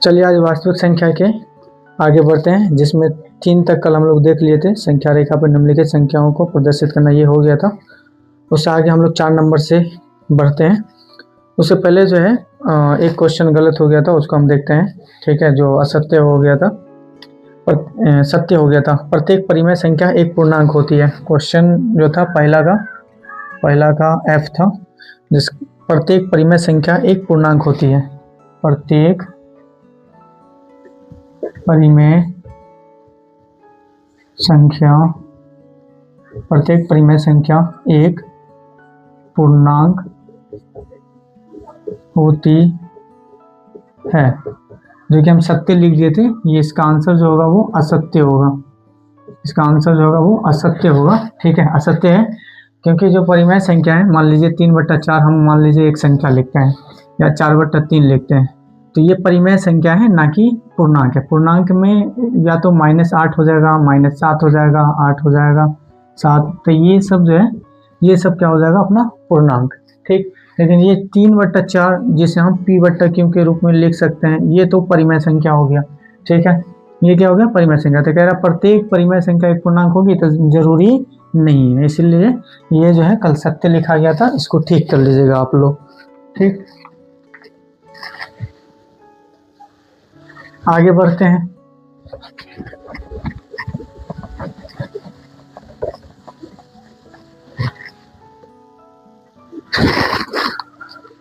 चलिए आज वास्तविक संख्या के आगे बढ़ते हैं, जिसमें 3 तक कल हम लोग देख लिए थे। संख्या रेखा पर निम्नलिखित संख्याओं को प्रदर्शित करना, ये हो गया था। उससे आगे हम लोग 4 नंबर से बढ़ते हैं। उससे पहले जो है एक क्वेश्चन गलत हो गया था, उसको हम देखते हैं। ठीक है, जो असत्य हो गया था पर सत्य हो गया था। प्रत्येक परिमेय संख्या एक पूर्णांक होती है। क्वेश्चन जो था पहला का F था, जिस प्रत्येक परिमेय संख्या एक पूर्णांक होती है। प्रत्येक परिमेय संख्या एक पूर्णांक होती है। जो कि हम सत्य लिख दिए थे, ये इसका आंसर जो होगा वो असत्य होगा। इसका आंसर जो होगा वो असत्य होगा। ठीक है, असत्य है क्योंकि जो परिमेय संख्या है, मान लीजिए 3/4 हम मान लीजिए एक संख्या लिखते हैं या 4/3 लिखते हैं, तो ये परिमेय संख्या है, ना कि पूर्णांक है। पूर्णांक में या तो -8 हो जाएगा, -7 हो जाएगा, 8 हो जाएगा, 7, तो ये सब जो है ये सब क्या हो जाएगा अपना पूर्णांक। ठीक, लेकिन ये 3/4 जिसे हम P/Q के रूप में लिख सकते हैं, ये तो परिमेय संख्या हो गया। ठीक है, ये क्या हो गया परिमेय संख्या। तो कह रहा प्रत्येक परिमेय संख्या एक पूर्णांक होगी, तो जरूरी नहीं है, इसलिए ये जो है कल सत्य लिखा गया था, इसको ठीक कर लीजिएगा आप लोग। ठीक, आगे बढ़ते हैं।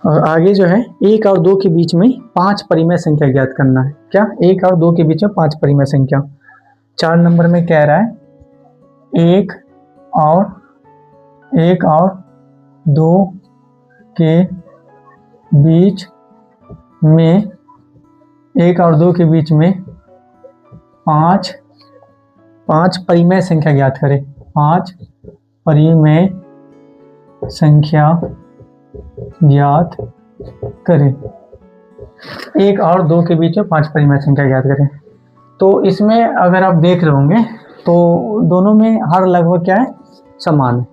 और आगे जो है 1 और 2 के बीच में 5 परिमेय संख्या ज्ञात करना है। क्या 1 और 2 के बीच में 5 परिमेय संख्या। 4 नंबर में कह रहा है 1 और 2 के बीच में 1 और 2 के बीच में 5 परिमेय संख्या ज्ञात करें। 5 परिमेय संख्या ज्ञात करें। 1 और 2 के बीच में 5 परिमेय संख्या ज्ञात करें। तो इसमें अगर आप देख रहे होंगे तो दोनों में हर लगभग क्या है, समान है।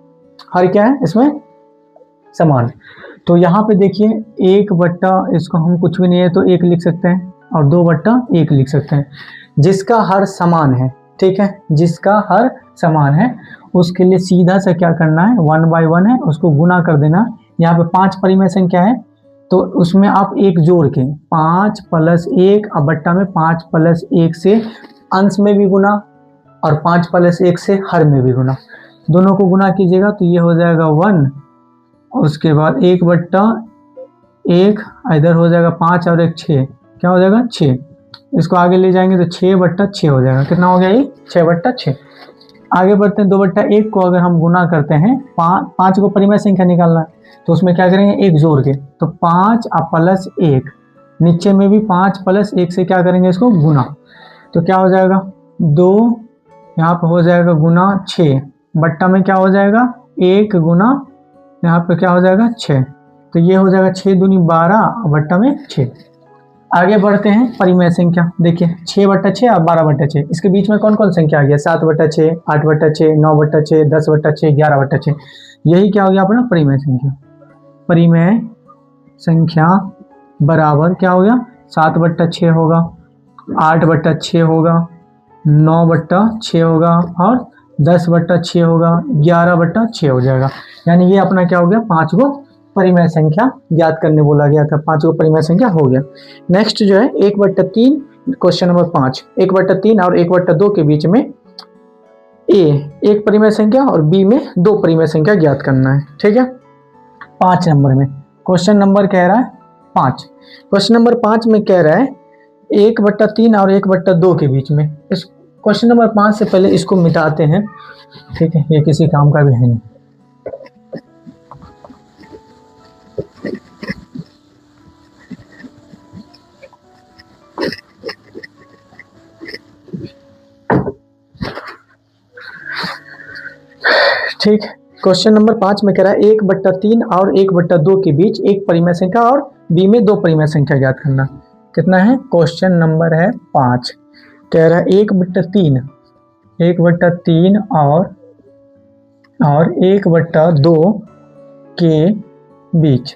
हर क्या है इसमें समान। तो यहाँ पे देखिए 1/, इसको हम कुछ भी नहीं है तो 1 लिख सकते हैं, और 2/1 लिख सकते हैं, जिसका हर समान है। ठीक है, जिसका हर समान है उसके लिए सीधा सा क्या करना है, 1/1 है, उसको गुना कर देना। यहाँ पे 5 परिमेय संख्या है, तो उसमें आप 1 जोड़ के 5 + 1 अब बट्टा में 5 + 1 से अंश में भी गुना और 5 + 1 से हर में भी गुना। दोनों को गुना कीजिएगा तो ये हो जाएगा 1, और उसके बाद 1/1 इधर हो जाएगा 5 और 1 6, क्या हो जाएगा 6। इसको आगे ले जाएंगे तो 6/6 हो जाएगा। कितना हो गया ये 6/6। आगे बढ़ते हैं 2/1 को अगर हम गुना करते हैं, 5 को परिमेय संख्या निकालना है, तो उसमें क्या करेंगे 1 जोड़ के, तो 5 + 1, नीचे में भी 5 + 1 से क्या करेंगे इसको गुना, तो क्या हो जाएगा 2, यहाँ पे हो जाएगा गुना 6, बट्टा में क्या हो जाएगा 1 गुना यहाँ पे क्या हो जाएगा 6, तो ये हो जाएगा 6 दूनी 12 बट्टा में 6। आगे बढ़ते हैं परिमेय संख्या। देखिए 6/6 और 12/6, इसके बीच में कौन कौन संख्या आ गया, 7/6, 8/6, 9/6, 10/6, 11/6। यही क्या हो गया अपना परिमेय संख्या। परिमेय संख्या बराबर क्या हो गया 7/6 होगा, 8/6 होगा, 9/6 होगा और 10/6 होगा, 11/6 हो जाएगा। यानी ये अपना क्या हो गया 5 गो परिमेय संख्या ज्ञात करने बोला गया था। 5 गो परिमेय संख्या हो गया। नेक्स्ट जो है 1/3, क्वेश्चन नंबर 5, 1/3 और 1/2 के बीच में ए 1 परिमेय संख्या और बी में 2 परिमेय संख्या ज्ञात करना है। ठीक है, 5 नंबर में क्वेश्चन नंबर कह रहा है 5। क्वेश्चन नंबर 5 में कह रहा है 1/3 और 1/2 के बीच में। इस क्वेश्चन नंबर 5 से पहले इसको मिटाते हैं। ठीक है, ये किसी काम का भी है नहीं। ठीक, क्वेश्चन नंबर 5 में कह रहा है 1/3 और 1/2 के बीच एक परिमेय संख्या और बी में 2 परिमेय संख्या ज्ञात करना। कितना है, क्वेश्चन नंबर है 5, कह रहा है 1/3 और 1/2 के बीच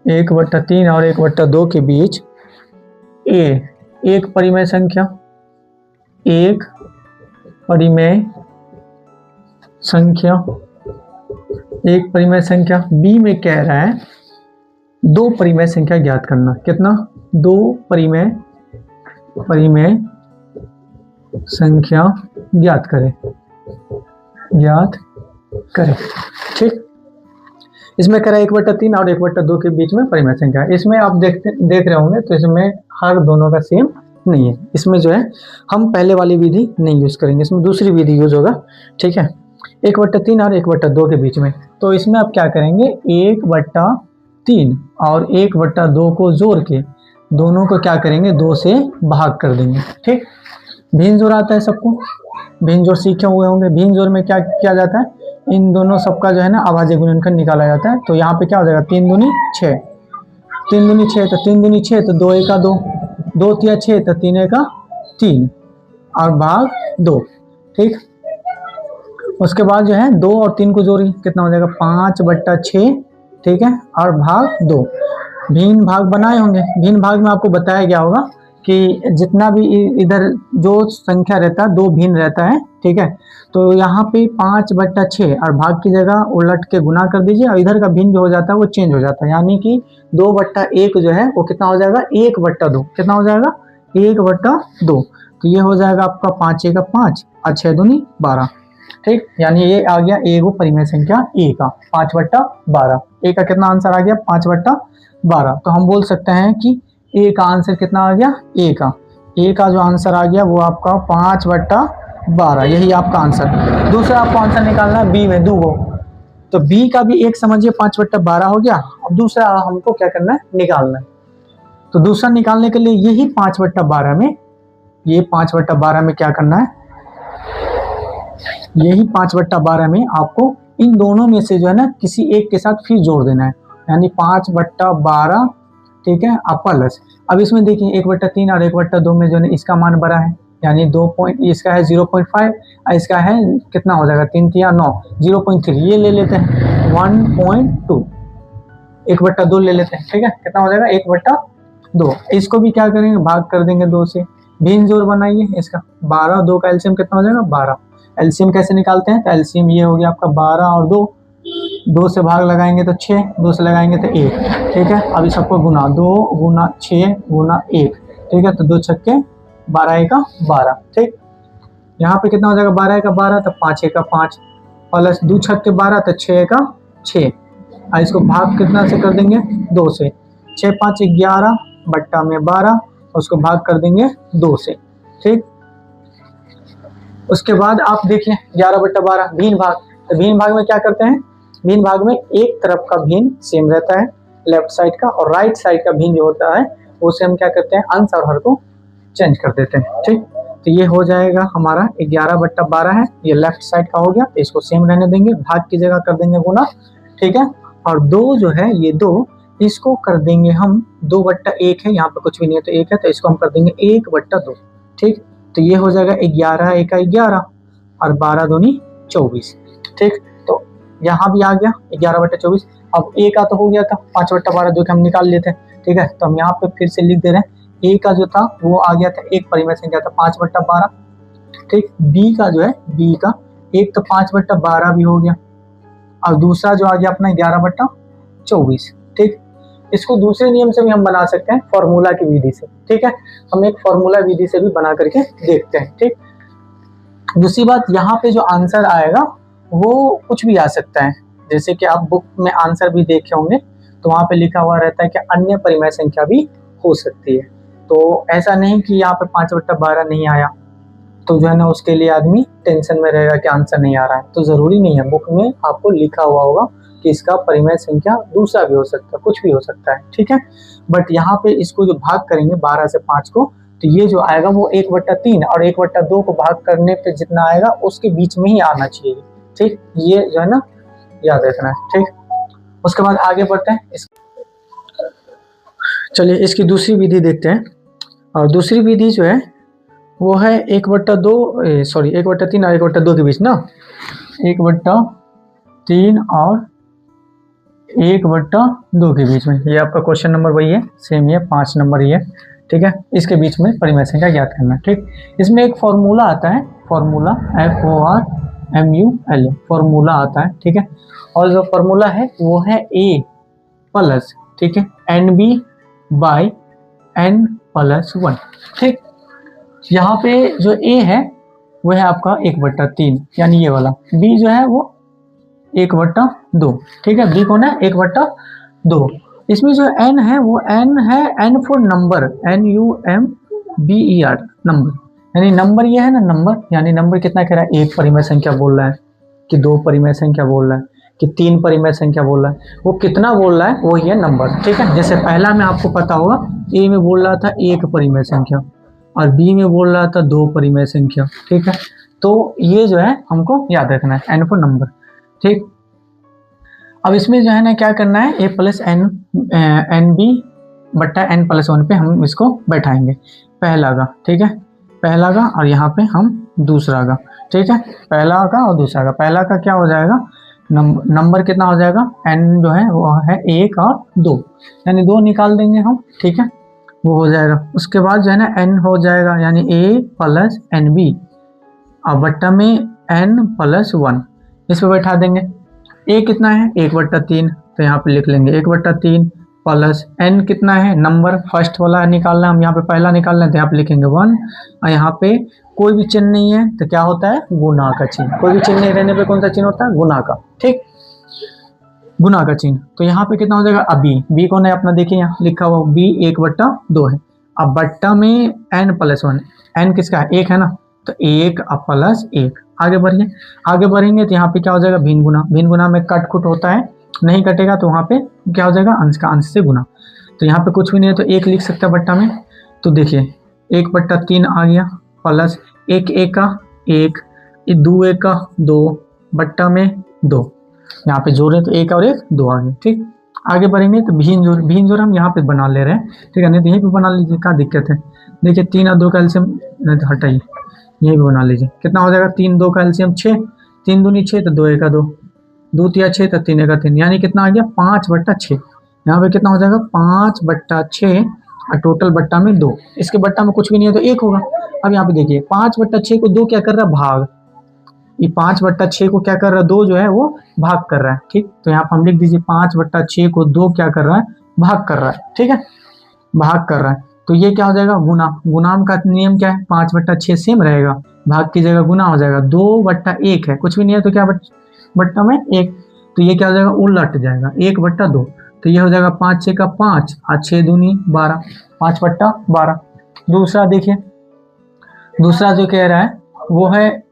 1/3 और 1/2 के बीच ए एक परिमेय संख्या, एक परिमेय संख्या, एक परिमेय संख्या। बी में कह रहा है दो परिमेय संख्या ज्ञात करना। कितना? दो परिमेय संख्या ज्ञात करें, ठीक। इसमें कह रहा है 1/3 और 1/2 के बीच में परिमेय संख्या। इसमें आप देख रहे होंगे तो इसमें हर दोनों का सेम नहीं है। इसमें जो है हम पहले वाली विधि नहीं यूज करेंगे, इसमें दूसरी विधि यूज होगा, ठीक है। 1/3 और 1/2 के बीच में, तो इसमें आप क्या करेंगे, 1/3 और 1/2 को जोड़ के दोनों को क्या करेंगे, 2 से भाग कर देंगे, ठीक। भिन्न जोड़ आता है सबको, भिन्न जोड़ सीखे हुए होंगे। भिन्न जोड़ में क्या किया जाता है, इन दोनों सबका जो है ना अभाज्य गुणनखंड निकाला जाता है। तो यहाँ पे क्या हो जाएगा, 3 दूनी 6, 3 दूनी 6, तो 3 दूनी 6, तो 2 एका 2, 2 तिया 6, तो 3 एका 3 और भाग 2, ठीक। उसके बाद जो है 2 और 3 को जोड़ी, कितना हो जाएगा, 5/6, ठीक है, और भाग 2। भिन्न भाग बनाए होंगे, भिन्न भाग में आपको बताया गया होगा कि जितना भी इधर जो संख्या रहता है, 2 भिन्न रहता है, ठीक है। तो यहाँ पे 5/6 और भाग की जगह उलट के गुना कर दीजिए और इधर का भिन्न जो हो जाता है वो चेंज हो जाता है, यानी कि 2/1 जो है वो कितना हो जाएगा, 1/2। कितना हो जाएगा, 1/2। तो ये हो जाएगा आपका 5 एका 5 और 6 दूनी 12, ठीक। यानी ये आ गया ए वो परिमेय संख्या ए का 5/12। ए का कितना आंसर आ गया, 5/12। तो हम बोल सकते हैं कि ए का आंसर कितना आ गया, ए का जो आंसर आ गया वो आपका 5/12, यही आपका आंसर। दूसरा आपको आंसर निकालना है बी में 2 गो, तो बी का भी एक समझिए 5/12 हो गया। अब दूसरा हमको क्या करना है, निकालना है। तो दूसरा निकालने के लिए यही 5/12 में, ये 5/12 में क्या करना है, यही 5/12 में आपको इन दोनों में से जो है ना किसी एक के साथ फिर जोड़ देना है, यानी 5/12, ठीक है, अब प्लस। अब इसमें देखिए 1/3 और 1/2 में जो है इसका मान बड़ा है, यानी 2 पॉइंट, इसका है 0.5 और इसका है कितना हो जाएगा, 3 या 9, 0.3, ये ले लेते हैं 1.2, 1/2 ले लेते हैं, ठीक है। कितना हो जाएगा, 1/2। इसको भी क्या करेंगे, भाग कर देंगे 2 से। भिन्न जोड़ बनाइए इसका, 12 2 का एलसीएम कितना हो जाएगा, 12। एलसीएम कैसे निकालते हैं, तो एलसीएम ये हो गया आपका 12 और 2 से भाग लगाएंगे तो 6, 2 से लगाएंगे तो 1, ठीक है। अभी सबको गुना, 2 गुना 6 गुना 1, ठीक है। तो 2 छक्के 12 एका 12, ठीक। यहाँ पे कितना हो जाएगा, 12 एका 12, तो 5 एका 5 प्लस 2 छक्के 12, तो 6 एका 6। और इसको भाग कितना से कर देंगे, 2 से। 6 5 11 बट्टा में 12, उसको भाग कर देंगे 2 से, ठीक। उसके बाद आप देखिए 11/12 भिन्न भाग। तो भिन्न भाग में क्या करते हैं, भिन्न भाग में एक तरफ का भिन्न सेम रहता है लेफ्ट साइड का, और राइट साइड का भिन्न जो होता है उसे हम क्या करते हैं, अंश और हर को चेंज कर देते हैं, ठीक। तो ये हो जाएगा हमारा 11/12 है, ये लेफ्ट साइड का हो गया, तो इसको सेम रहने देंगे, भाग की जगह कर देंगे गुना, ठीक है। और 2 जो है, ये 2 इसको कर देंगे हम 2/1 है, यहाँ पे कुछ भी नहीं है तो 1 है, तो इसको हम कर देंगे 1/2, ठीक। तो ये हो जाएगा 11 एका 11 और 12 दूनी 24, ठीक। तो यहाँ भी आ गया 11/24। अब ए का तो हो गया था 5/12 जो कि हम निकाल लेते हैं, ठीक है। तो हम यहाँ पे फिर से लिख दे रहे हैं, ए का जो था वो आ गया था एक परिमेय संख्या था 5/12, ठीक। बी का जो है, बी का एक तो 5/12 भी हो गया और दूसरा जो आ गया अपना 11/24, ठीक। इसको दूसरे नियम से भी हम बना सकते हैं, फॉर्मूला की विधि से, ठीक है। हम एक फॉर्मूला विधि से भी बना करके देखते हैं, ठीक। दूसरी बात, यहाँ पे जो आंसर आएगा वो कुछ भी आ सकता है, जैसे कि आप बुक में आंसर भी देखे होंगे तो वहाँ पे लिखा हुआ रहता है कि अन्य परिमेय संख्या भी हो सकती है। तो ऐसा नहीं कि यहाँ पे 5/12 नहीं आया तो जो है ना उसके लिए आदमी टेंशन में रहेगा कि आंसर नहीं आ रहा है, तो ज़रूरी नहीं है। बुक में आपको लिखा हुआ होगा कि इसका परिमेय संख्या दूसरा भी हो सकता है, कुछ भी हो सकता है, ठीक है। बट यहाँ पे इसको जो भाग करेंगे 12 से 5 को, तो ये जो आएगा वो 1/3 और 1/2 को भाग करने पे जितना आएगा उसके बीच में ही आना चाहिए, ठीक। ये जो है ना याद रखना है, ठीक। उसके बाद आगे बढ़ते हैं, चलिए इसकी दूसरी विधि देखते हैं। और दूसरी विधि जो है वो है 1/3 और 1/2 के बीच ना, 1/3 और 1/2 के बीच में, ये आपका क्वेश्चन नंबर वही है, सेम ही है, 5 नंबर ही है, ठीक है। इसके बीच में परिमेय संख्या ज्ञात करना है, ठीक। इसमें एक फॉर्मूला आता है, फॉर्मूला FORMULA फॉर्मूला आता है, ठीक है। और जो फॉर्मूला है वो है A प्लस, ठीक है, NB/N+1, ठीक। यहाँ पे जो A है वो है आपका 1/3, यानी ये वाला। B जो है वो 1/2, ठीक है। B कौन है? 1/2। इसमें जो N है वो N है, N for number, NUMBER, number, यानी नंबर ये है ना, नंबर, यानी नंबर कितना कह रहा है, एक परिमेय संख्या बोल रहा है कि दो परिमेय संख्या बोल रहा है कि तीन परिमेय संख्या बोल रहा है, वो कितना बोल रहा है वो ही है नंबर, ठीक है। जैसे पहला में आपको पता होगा, A में बोल रहा था एक परिमेय संख्या और B में बोल रहा था दो परिमेय संख्या, ठीक है। तो ये जो है हमको याद रखना है, N फॉर नंबर, ठीक। अब इसमें जो है ना क्या करना है, A+NB/N+1 पे हम इसको बैठाएंगे, पहला का, ठीक है, पहला का, और यहाँ पे हम दूसरा का, ठीक है, पहला का और दूसरा का। पहला का क्या हो जाएगा, नंबर कितना हो जाएगा, N जो है वो है 1 और 2, यानी 2 निकाल देंगे हम, ठीक है, वो हो जाएगा। उसके बाद जो है ना N हो जाएगा, यानी A+NB और बट्टा में N+1, इस पर बैठा देंगे। A कितना है, 1/3, तो यहाँ पे लिख लेंगे 1/3 प्लस N कितना है, नंबर फर्स्ट वाला निकालना है, हम यहाँ पे पहला निकालना है, तो यहाँ पे लिखेंगे 1, और यहाँ पे कोई भी चिन्ह नहीं है तो क्या होता है, गुना का चिन्ह। कोई भी चिन्ह नहीं रहने पे कौन सा चिन्ह होता है, गुना का, ठीक, गुना का चिन्ह। तो यहाँ पे कितना हो जाएगा, अब B कौन है अपना, देखिए यहाँ लिखा हुआ B 1/2 है। अब बट्टा में N+1, N किसका है, 1 है ना, तो 1 प्लस 1। आगे बढ़िए, आगे बढ़ेंगे तो यहाँ पे क्या हो जाएगा, भिन्न गुना। भिन्न गुना में कट खुट होता है, नहीं कटेगा तो वहाँ पे क्या हो जाएगा, अंश का अंश से गुना। तो यहाँ पे कुछ भी नहीं है तो 1 लिख सकता है बट्टा में। तो देखिए 1/3 आ गया, प्लस 1 1 का 1, 2 1 का 2, बट्टा में 2, यहाँ पे जोड़े तो 1 और 1 2 आ गए, ठीक। आगे बढ़ेंगे तो भिन्न जोड़ हम यहाँ पे बना ले रहे हैं, ठीक है, नहीं तो यहीं पे बना लीजिए, क्या दिक्कत है। देखिए 3 और 2 का एलसीएम, नहीं तो हटाइए, यही भी बना लीजिए। कितना हो जाएगा, 3 2 का एलसीएम 6, 3 दूनी 6 तो 2 1 2, 2 3 6 तो 3 1 3, यानी कितना आ गया 5/6। यहाँ पे कितना हो जाएगा 5/6 और टोटल बट्टा में 2। इसके बट्टा में कुछ भी नहीं है तो 1 होगा। अब यहाँ पे देखिए 5/6 को 2 क्या कर रहा है, भाग। ये 5/6 को क्या कर रहा है, 2 जो है वो भाग कर रहा है, ठीक। तो यहाँ पर हम लिख दीजिए 5/6 को 2 क्या कर रहा है, भाग कर रहा है, ठीक है, भाग कर रहा है। तो ये क्या हो जाएगा, गुना। गुणाम का नियम क्या है, 5/6 सेम रहेगा, भाग की जगह गुना हो जाएगा। 2/1 है, कुछ भी नहीं है तो क्या बट्टा में 1, तो ये क्या हो जाएगा, उलट जाएगा 1/2। तो ये हो जाएगा 5 6 का 5 और 6 दूनी 12, 5/12। दूसरा देखिए, दूसरा जो कह रहा है वो है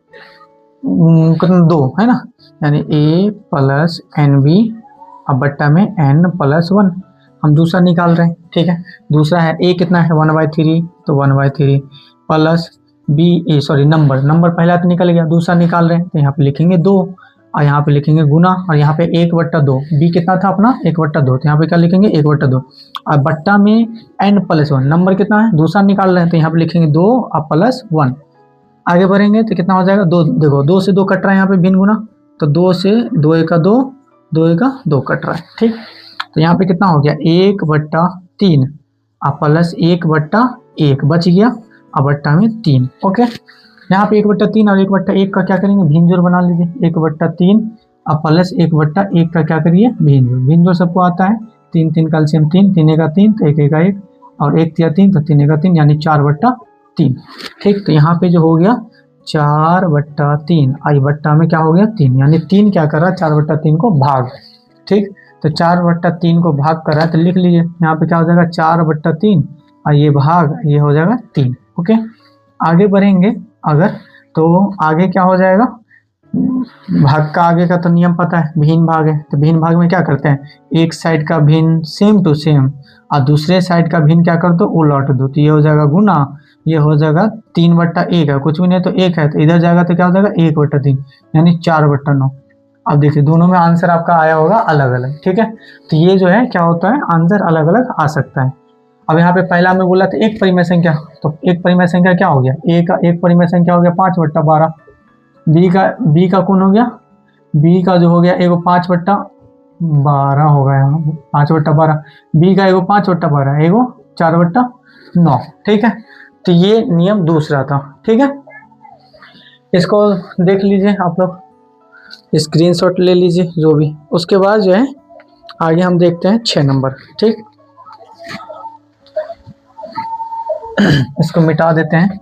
2 है ना, यानी A+NB और बट्टा में N+1 हम दूसरा निकाल रहे हैं, ठीक है। दूसरा है A कितना है 1/3, तो 1/3 प्लस नंबर पहला तो निकल गया, दूसरा निकाल रहे हैं तो यहाँ पे लिखेंगे 2 और यहाँ पे लिखेंगे गुना, और यहाँ पे 1/2। B कितना था अपना 1/2, तो यहाँ पे क्या लिखेंगे 1/2 और बट्टा में N+1, नंबर कितना है दूसरा निकाल रहे हैं तो यहाँ पे लिखेंगे 2 और +1। आगे बढ़ेंगे तो कितना हो जाएगा, 2, देखो 2 से 2 कट रहा है यहाँ पे भिन्न गुना, तो 2 से 2 1 2, 2 1 2 कट रहा है, ठीक। तो यहाँ पे कितना हो गया 1/3 और प्लस 1/1 बच गया और बट्टा में 3, ओके। यहाँ पे 1/3 और 1/1 का क्या करेंगे, भिन्न जोड़ बना लीजिए। 1/3 और प्लस 1/1 का क्या करिए, भिन्न जोड़। भिन्न जोड़ सबको आता है, 3 3 का एलसीएम 3, 3 1 3 तो 1 1 1 और 1 3 3 तो 3 1 3, यानी 4/3, ठीक। तो यहाँ पे जो हो गया 4/3 आई बट्टा में क्या हो गया 3, यानी 3 क्या कर रहा है 4/3 को भाग, ठीक। तो 4/3 को भाग कर रहा है तो लिख लीजिए यहाँ पे क्या हो जाएगा 4/3 और ये भाग, ये हो जाएगा 3, ओके। आगे बढ़ेंगे अगर, तो आगे क्या हो जाएगा, भाग का आगे का तो नियम पता है, भिन्न भाग है। तो भिन्न भाग में क्या करते हैं, एक साइड का भिन्न सेम टू सेम और दूसरे साइड का भिन्न क्या कर दो, उलट दो, तो ये हो जाएगा गुना, ये हो जाएगा 3/1 है, कुछ भी नहीं तो 1 है, तो इधर जाएगा तो क्या हो जाएगा 1/3, यानी 4/9। अब देखिए दोनों में आंसर आपका आया होगा अलग अलग, ठीक है। तो ये जो है क्या होता है, आंसर अलग अलग आ सकता है। अब यहाँ पे पहला में बोला था एक परिमेय संख्या, तो एक परिमेय संख्या क्या हो गया, A का एक परिमेय संख्या हो गया 5/12। B का कौन हो गया, B का जो हो गया 5/12 12 होगा यहाँ, 5/12। बी का एगो 5/12, एगो 4/9। ठीक है, तो ये नियम दूसरा था। ठीक है, इसको देख लीजिए आप लोग, स्क्रीनशॉट ले लीजिए जो भी। उसके बाद जो है आगे हम देखते हैं 6 नंबर। ठीक, इसको मिटा देते हैं।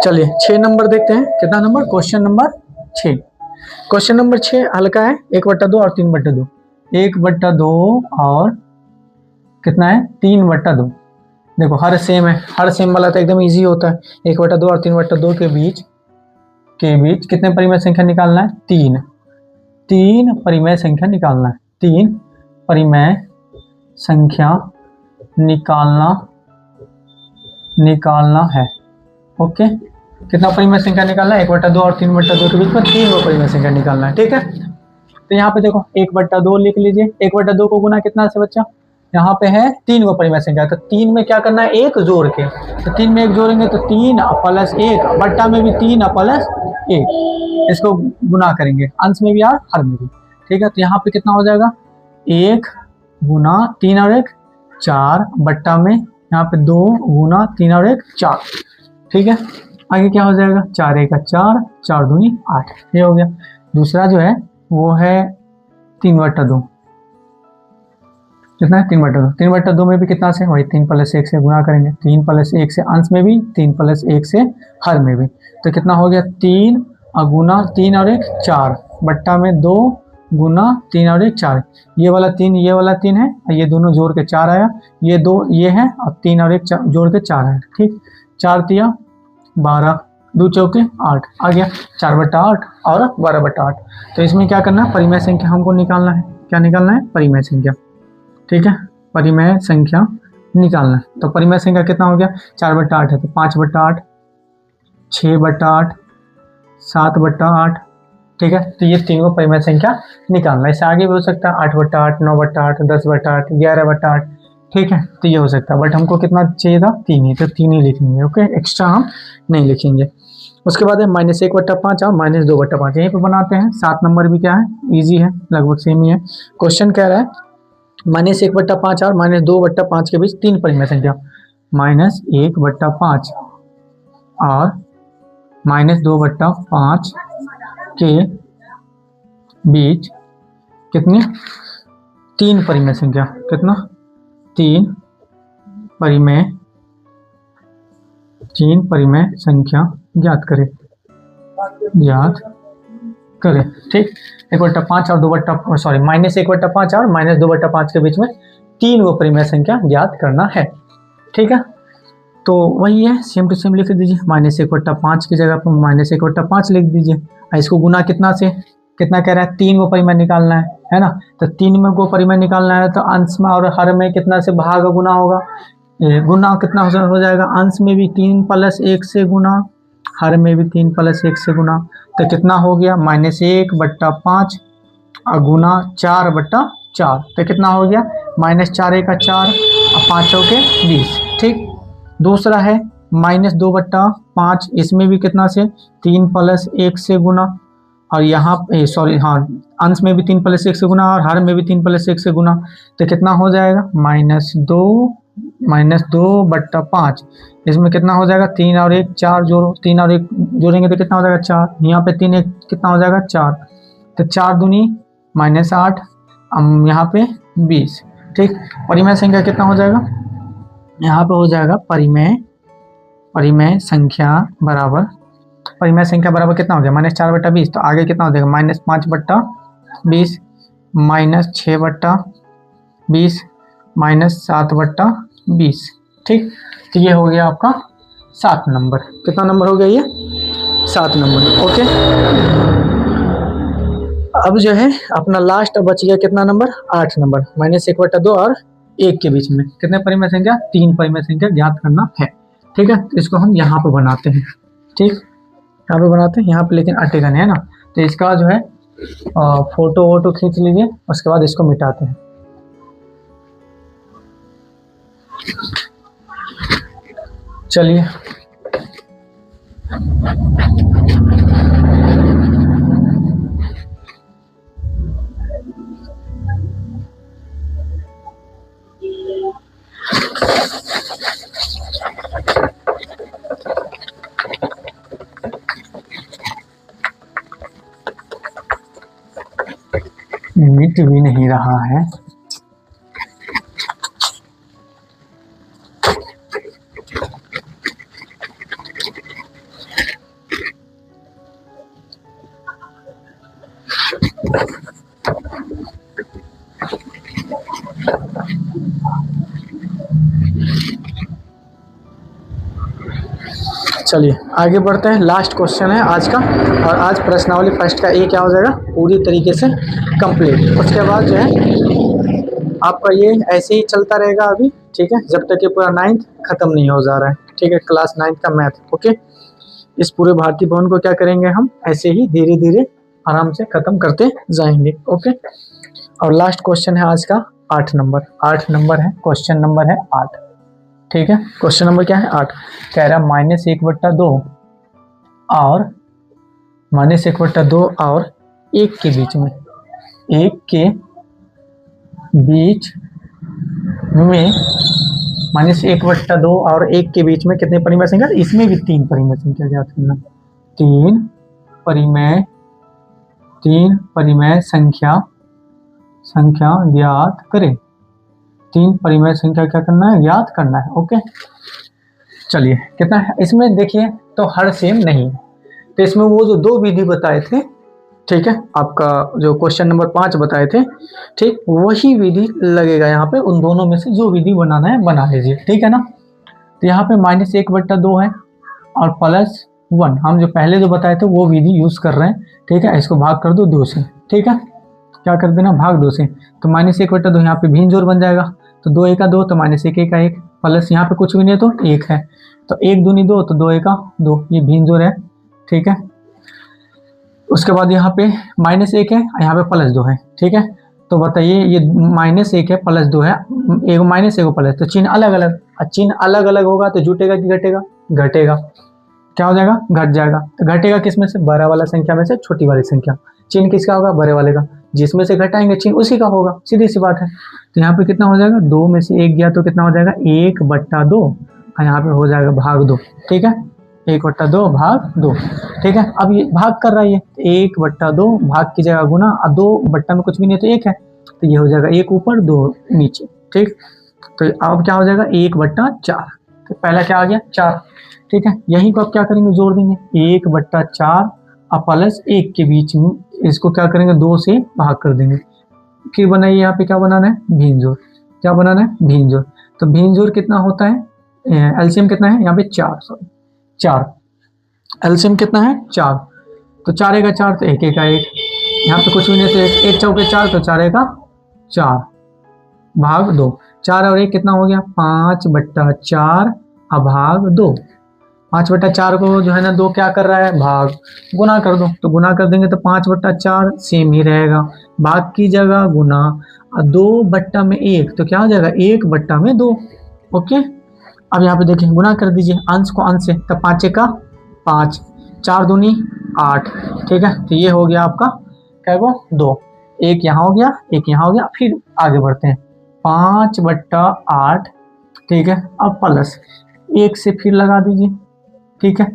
चलिए 6 नंबर देखते हैं। कितना number? Question number 6। Question number 6 हल्का है, 1/2 और 3/2। 1/2 और कितना है? 3/2। देखो हर सेम है, हर सेम वाला तो एकदम इजी होता है। 1/2 और 3/2 के बीच कितने परिमेय संख्या निकालना है? 3। 3 परिमेय संख्या निकालना है। 3 परिमेय संख्या निकालना है। ओके, कितना परिमेय संख्या निकालना है? 1/2 और 3/2 के बीच में 3 गो परिमेय संख्या निकालना है। ठीक है, तो यहाँ पे देखो 1/2 लिख लीजिए। 1/2 को गुना कितना से बच्चा? यहाँ पे है 3 गो परिमेय संख्या, तो 3 में क्या करना है? 1 जोड़ के, तो 3 में 1 जोड़ेंगे तो 3 + 1, बट्टा में भी 3 + 1, इसको गुना करेंगे अंश में भी और हर में भी। ठीक है, तो यहाँ पे कितना हो जाएगा? 1 गुना 3 और 1 4, बट्टा में यहाँ पे 2 गुना 3 और 1 4। ठीक है, आगे क्या हो जाएगा? 4 1 4, 4 दूनी 8, ये हो गया। दूसरा जो है वो है 3/2। कितना है? 3/2। 3/2 में भी कितना से? वही 3 + 1 से गुना करेंगे। 3 + 1 से अंश में भी, 3 + 1 से हर में भी, तो कितना हो गया? 3 गुना 3 और 1 4, बट्टा में 2 गुना 3 और 1 4। ये वाला 3 है, ये दोनों जोड़ के 4 आया। ये 2 ये है, और 3 और 1 जोड़ के 4 है। ठीक, 4 तिया 12, 2 चौके 8, आ गया 4/8 और 12/8। तो इसमें क्या करना है? परिमेय संख्या हमको निकालना है। क्या निकालना है? परिमेय संख्या। ठीक है, परिमेय संख्या निकालना है। तो परिमेय संख्या कितना हो गया? 4/8 है तो 5/8, 6/8, 7/8। ठीक है, तो ये तीनों परिमेय संख्या निकालना है। इससे आगे भी हो सकता है 8/8, 9/8, 10/8, 11/8। ठीक है, तो ये हो सकता है, बट हमको कितना चाहिए था? 3 ही, तो 3 ही लिखेंगे। ओके, एक्स्ट्रा हम नहीं लिखेंगे। उसके बाद है -1/5 और -2/5, यहीं पे बनाते हैं। 7 नंबर भी क्या है? इजी है, लगभग सेम ही है। क्वेश्चन कह रहा है -1/5 और -2/5 के बीच 3 परिमेय संख्या। -1/5 और -2/5 के बीच कितनी? 3 परिमेय संख्या। कितना? 3 परिमेय संख्या ज्ञात करें। ठीक, 1/5 और -1/5 और -2/5 के बीच में 3 गो परिमेय संख्या ज्ञात करना है। ठीक है, तो वही है, सेम टू सेम लिख दीजिए। -1/5 की जगह पर -1/5 लिख दीजिए। इसको गुना कितना से? कितना कह रहा है? 3 गो परिमेय निकालना है ना? तो 3 में गो परिमेय निकालना है, तो अंश में और हर में कितना से भाग गुना होगा? गुना कितना हो जाएगा? अंश में भी 3 + 1 से गुना, हर में भी 3 + 1 से गुना, तो कितना हो गया? -1/5 और गुना 4/4, तो कितना हो गया? -4 1 4 और 5 चौके 20। ठीक, दूसरा है -2/5, इसमें भी कितना से? 3 + 1 से गुना, और यहाँ अंश में भी 3 + 1 से गुना और हर में भी 3 + 1 से गुना, तो कितना हो जाएगा? -2/5। इसमें कितना हो जाएगा? 3 और 1 4 जोड़ो, 3 और 1 जोड़ेंगे तो कितना हो जाएगा? 4। यहाँ पे 3 1 कितना हो जाएगा? 4, तो 4 दूनी -8, यहाँ पे 20। ठीक, परिमेय संख्या कितना हो जाएगा? यहाँ पे हो जाएगा परिमेय संख्या बराबर कितना हो गया? -4/20, तो आगे कितना हो जाएगा? -5/20, -6/20, -7/20। ठीक, तो ये हो गया आपका 7 नंबर। कितना नंबर हो गया ये? 7 नंबर। ओके, अब जो है अपना लास्ट बच गया कितना नंबर, 8 नंबर। -1/2 और 1 के बीच में कितने परिमेय संख्या, 3 परिमेय संख्या ज्ञात करना है। ठीक है, तो इसको हम यहाँ पे बनाते हैं। ठीक, यहाँ पे बनाते हैं, यहाँ पे लेकिन अटेगा नहीं है ना, तो इसका जो है फोटो वोटो खींच लीजिए, उसके बाद इसको मिटाते हैं। चलिए मिट भी नहीं रहा है। चलिए आगे बढ़ते हैं, लास्ट क्वेश्चन है आज का, और आज प्रश्नावली फर्स्ट का ए क्या हो जाएगा पूरी तरीके से कंप्लीट। उसके बाद जो है आपका ये ऐसे ही चलता रहेगा अभी, ठीक है, जब तक ये पूरा 9th खत्म नहीं हो जा रहा है। ठीक है, क्लास 9th का मैथ। ओके, इस पूरे भारतीय भवन को क्या करेंगे हम, ऐसे ही धीरे धीरे आराम से खत्म करते जाएंगे। ओके, और लास्ट क्वेश्चन है आज का 8 नंबर। 8 नंबर है, क्वेश्चन नंबर है 8। ठीक है, क्वेश्चन नंबर क्या है, 8। कह रहा -1/2 और -1/2 और 1 के बीच में, 1 के बीच में -1/2 और 1 के बीच में कितने परिमेय संख्या, इसमें भी 3 परिमेय संख्या ज्ञात करना। 3 परिमेय संख्या ज्ञात करें। 3 परिमेय संख्या क्या करना है, ज्ञात करना है। ओके, चलिए कितना है इसमें, देखिए तो हर सेम नहीं है, तो इसमें वो जो 2 विधि बताए थे, ठीक है, आपका जो क्वेश्चन नंबर 5 बताए थे, ठीक वही विधि लगेगा यहाँ पे। उन दोनों में से जो विधि बनाना है बना लीजिए, ठीक है ना। तो यहाँ पे -1/2 है और +1, हम जो पहले जो बताए थे वो विधि यूज कर रहे हैं। ठीक है, इसको भाग कर दो 2 से। ठीक है, क्या कर देना, भाग 2 से, तो -1/2 यहाँ पे भिन्न जोड़ बन जाएगा, तो 2 × 2 तो -1 प्लस यहाँ पे कुछ भी नहीं है तो 1 है, तो 1 दूनी 2 तो 2 × 2, ये भिन्न जोड़ है। ठीक है, उसके बाद यहाँ पे -1 है, यहाँ पे +2 है। ठीक है, तो बताइए ये -1 है +2 है, एक माइनस एक प्लस, तो चिन्ह अलग अलग, चिन्ह अलग अलग होगा तो जुटेगा कि घटेगा, घटेगा। क्या हो जाएगा, घट जाएगा। तो घटेगा किस में से, बड़ा वाला संख्या में से छोटी वाली संख्या। चिन्ह किसका होगा, बड़े वाले का, जिसमें से घटाएंगे चिन्ह उसी का होगा, सीधी सी बात है। तो यहाँ पे कितना हो जाएगा, 2 में से 1 गया तो कितना हो जाएगा 1/2, और यहाँ पे हो जाएगा भाग 2। ठीक है, 1/2 भाग 2। ठीक है, अब ये भाग कर रहा है, ये 1/2 भाग की जगह गुना, अब 2 बट्टा में कुछ भी नहीं तो 1 है, तो ये हो जाएगा 1 ऊपर 2 नीचे। ठीक, तो अब क्या हो जाएगा 1/4, तो पहला क्या आ गया 4। ठीक है, यहीं को आप क्या करेंगे, जोड़ देंगे 1/4 और प्लस 1 के बीच में इसको क्या करेंगे 2 से भाग कर देंगे। फिर बनाइए, यहाँ पे क्या बनाना है, भिन्न जोड़। क्या बनाना है, भिन्न जोड़। तो भिन्न जोड़ कितना होता है, एलसीएम कितना है यहाँ पे 4, एलसीएम कितना है 4, तो 4 × 4 तो 1 × 1, यहाँ पे कुछ भी नहीं तो 1 चौके 4, तो 4 × 4 भाग 2। 4 और 1 कितना हो गया 5/4 भाग 2। 5/4 को जो है ना 2 क्या कर रहा है, भाग, गुना कर दो, तो गुना कर देंगे तो 5/4 सेम ही रहेगा, भाग की जगह गुना, 2/1 तो क्या हो जाएगा 1/2। ओके, अब यहाँ पे देखिए गुना कर दीजिए अंश को अंश से, तो 5 × 5, 4 दूनी 8। ठीक है, तो ये हो गया आपका क्या वो 2, एक यहाँ हो गया, एक यहाँ हो गया। फिर आगे बढ़ते हैं 5/8। ठीक है, अब प्लस 1 से फिर लगा दीजिए। ठीक है,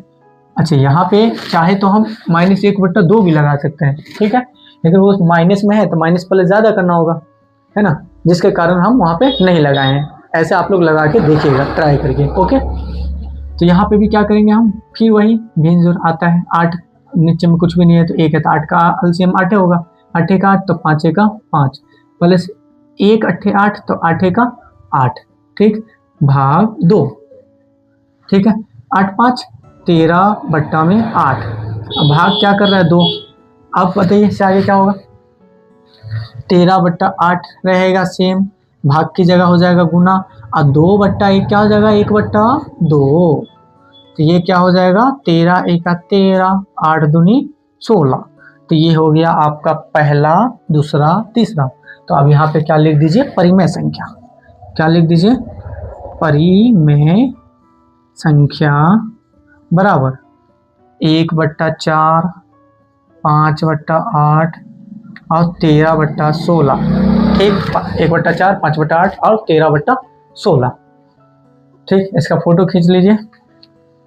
अच्छा यहाँ पे चाहे तो हम -1/2 भी लगा सकते हैं। ठीक है, लेकिन वो माइनस में है तो माइनस प्लस ज़्यादा करना होगा, है ना, जिसके कारण हम वहाँ पे नहीं लगाए हैं। ऐसे आप लोग लगा के देखिएगा ट्राई करके। ओके, तो यहाँ पे भी क्या करेंगे हम, फिर वही भिन्न जोड़ आता है 8, नीचे में कुछ भी नहीं है तो 1 है, तो 8 का एलसीएम 8 होगा, 8 × 8 तो 5 × 5 प्लस 1 8 8 तो 8 × 8। ठीक, भाग 2। ठीक है, 8 5 13/8, अब भाग क्या कर रहा है 2। अब बताइए इससे आगे क्या होगा, 13/8 रहेगा सेम, भाग की जगह हो जाएगा गुना, और 2/1 क्या हो जाएगा, 1/2। तो ये क्या हो जाएगा, 13 एका 13, 8 दूनी 16। तो ये हो गया आपका पहला, दूसरा, तीसरा। तो अब यहाँ पे क्या लिख दीजिए, परिमेय संख्या। क्या लिख दीजिए, परिमेय संख्या बराबर 1/4, 5/8 और 13/16। ठीक, 1/4, 5/8 और 13/16। ठीक, इसका फोटो खींच लीजिए।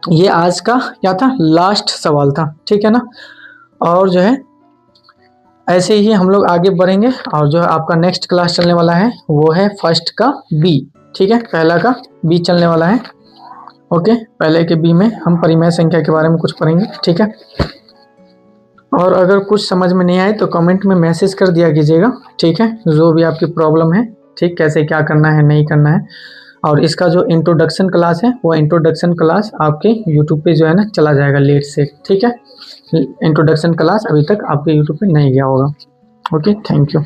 ये आज का क्या था, लास्ट सवाल था, ठीक है ना। और जो है ऐसे ही हम लोग आगे बढ़ेंगे, और जो है आपका नेक्स्ट क्लास चलने वाला है वो है फर्स्ट का बी। ठीक है, पहला का बी चलने वाला है। ओके, पहले के बी में हम परिमेय संख्या के बारे में कुछ पढ़ेंगे। ठीक है, और अगर कुछ समझ में नहीं आए तो कमेंट में मैसेज कर दिया कीजिएगा। ठीक है, जो भी आपकी प्रॉब्लम है, ठीक, कैसे क्या करना है नहीं करना है। और इसका जो इंट्रोडक्शन क्लास है वो इंट्रोडक्शन क्लास आपके यूट्यूब पे जो है ना चला जाएगा लेट से। ठीक है, इंट्रोडक्शन क्लास अभी तक आपके यूट्यूब पे नहीं गया होगा। Okay, thank you.